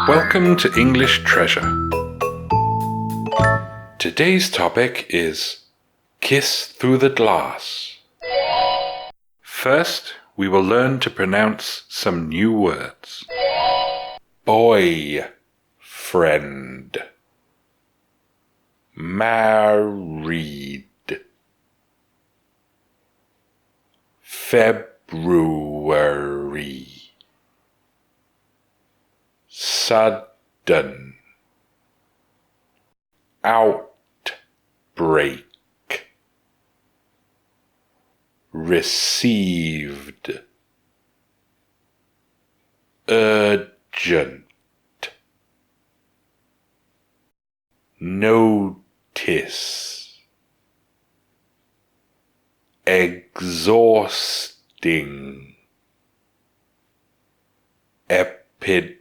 Welcome to English Treasure. Today's topic is kiss through the glass. First, we will learn to pronounce some new words. Boy, friend. Married. February. Sudden. Outbreak. Received. Urgent. Notice. Exhausting. Epidemic.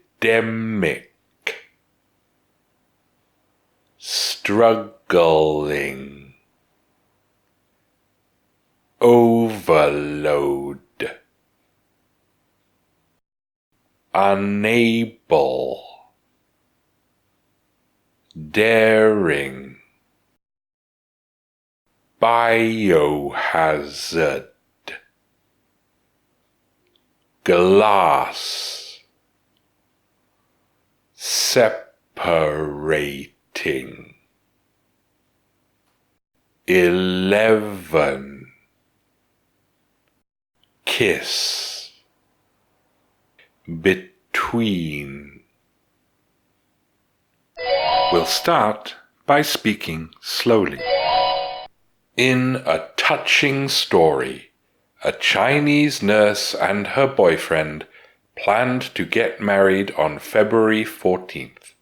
Struggling. Overload. Unable. Daring. Biohazard. Glass. Separating. 11. Kiss. Between. We'll start by speaking slowly. In a touching story, a Chinese nurse and her boyfriend planned to get married on February 14th.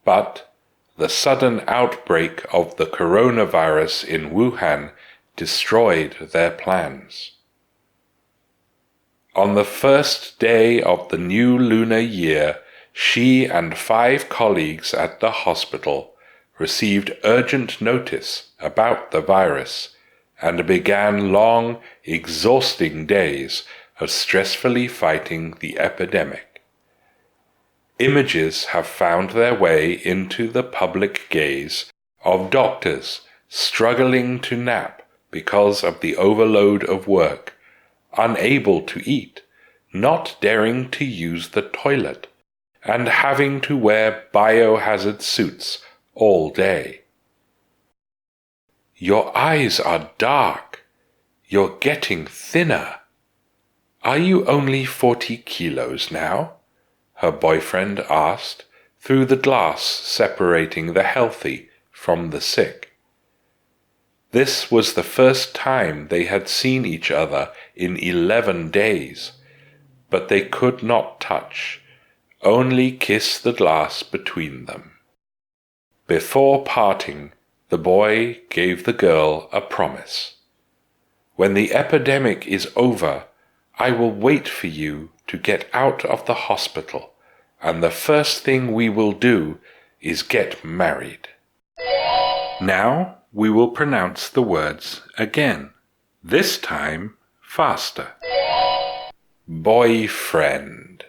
But the sudden outbreak of the coronavirus in Wuhan destroyed their plans. On the first day of the new lunar year, she and 5 colleagues at the hospital received urgent notice about the virus and began long, exhausting days of stressfully fighting the epidemic. Images have found their way into the public gaze of doctors struggling to nap because of the overload of work, unable to eat, not daring to use the toilet, and having to wear biohazard suits all day. Your eyes are dark. You're getting thinner. Are you only 40 kilos now? Her boyfriend asked, through the glass separating the healthy from the sick. This was the first time they had seen each other in 11 days, but they could not touch, only kiss the glass between them. Before parting, the boy gave the girl a promise. When the epidemic is over, I will wait for you to get out of the hospital, and the first thing we will do is get married. Now we will pronounce the words again, this time faster. Boyfriend.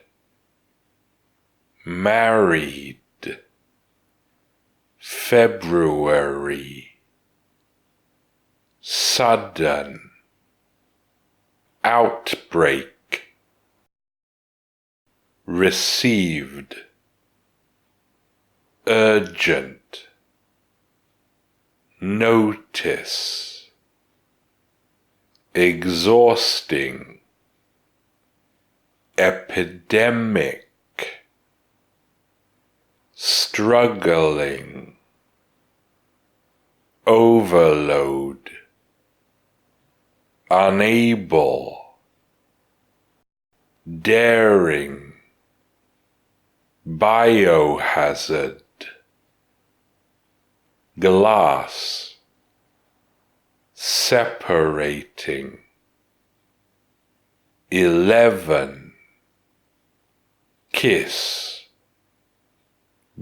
Married. February. Sudden. Outbreak. Received. Urgent. Notice. Exhausting. Epidemic. Struggling. Overload. Unable. Daring. Biohazard. Glass. Separating. 11. Kiss.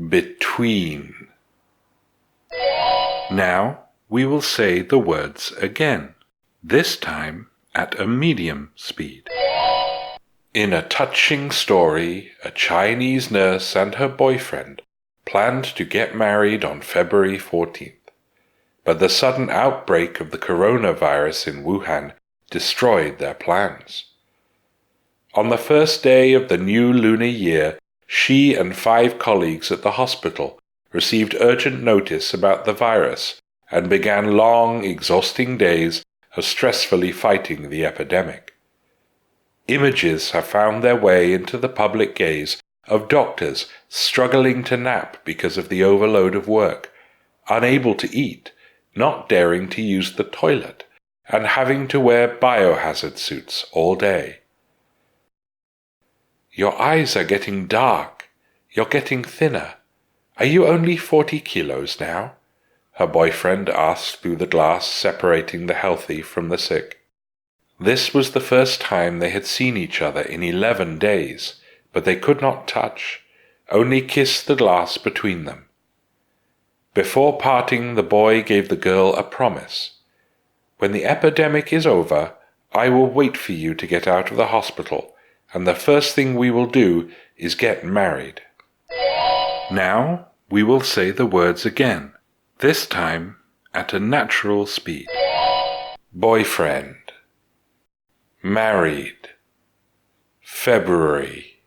Between. Now we will say the words again, this time at a medium speed. In a touching story, a Chinese nurse and her boyfriend planned to get married on February 14th, but the sudden outbreak of the coronavirus in Wuhan destroyed their plans. On the first day of the new lunar year, she and 5 colleagues at the hospital received urgent notice about the virus and began long, exhausting days of stressfully fighting the epidemic. Images have found their way into the public gaze of doctors struggling to nap because of the overload of work, unable to eat, not daring to use the toilet, and having to wear biohazard suits all day. Your eyes are getting dark. You're getting thinner. Are you only 40 kilos now? Her boyfriend asked through the glass separating the healthy from the sick. This was the first time they had seen each other in 11 days, but they could not touch, only kiss the glass between them. Before parting, the boy gave the girl a promise. When the epidemic is over, I will wait for you to get out of the hospital, and the first thing we will do is get married. Now we will say the words again, this time at a natural speed. Boyfriend. Married. February.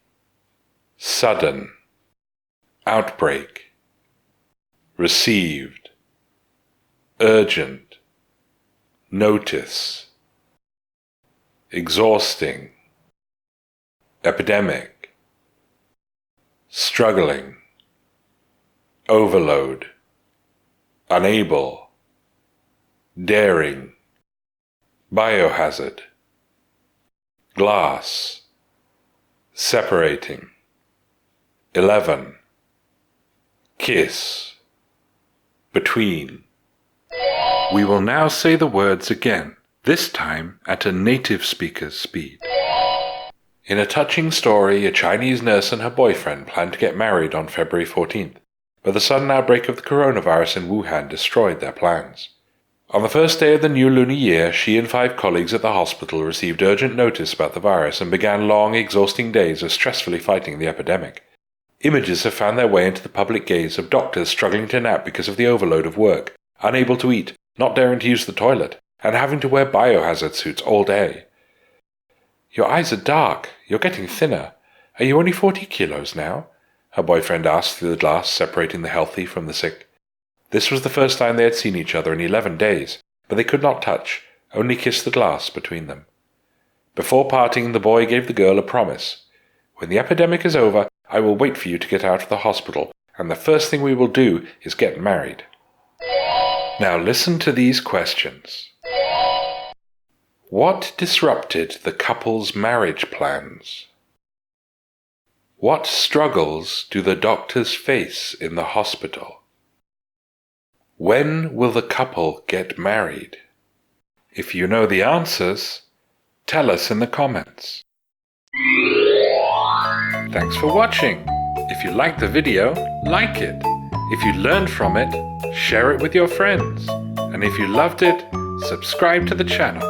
Sudden. Outbreak. Received. Urgent. Notice. Exhausting. Epidemic. Struggling. Overload. Unable. Daring. Biohazard. Glass. Separating. 11. Kiss. Between. We will now say the words again, this time at a native speaker's speed. In a touching story, a Chinese nurse and her boyfriend planned to get married on February 14th, but the sudden outbreak of the coronavirus in Wuhan destroyed their plans. On the first day of the new lunar year, she and 5 colleagues at the hospital received urgent notice about the virus and began long, exhausting days of stressfully fighting the epidemic. Images have found their way into the public gaze of doctors struggling to nap because of the overload of work, unable to eat, not daring to use the toilet, and having to wear biohazard suits all day. Your eyes are dark. You're getting thinner. Are you only 40 kilos now? Her boyfriend asked through the glass separating the healthy from the sick. This was the first time they had seen each other in 11 days, but they could not touch, only kiss the glass between them. Before parting, the boy gave the girl a promise. When the epidemic is over, I will wait for you to get out of the hospital, and the first thing we will do is get married. Now listen to these questions. What disrupted the couple's marriage plans? What struggles do the doctors face in the hospital? When will the couple get married? If you know the answers, tell us in the comments. Thanks for watching. If you liked the video, like it. If you learned from it, share it with your friends. And if you loved it, subscribe to the channel.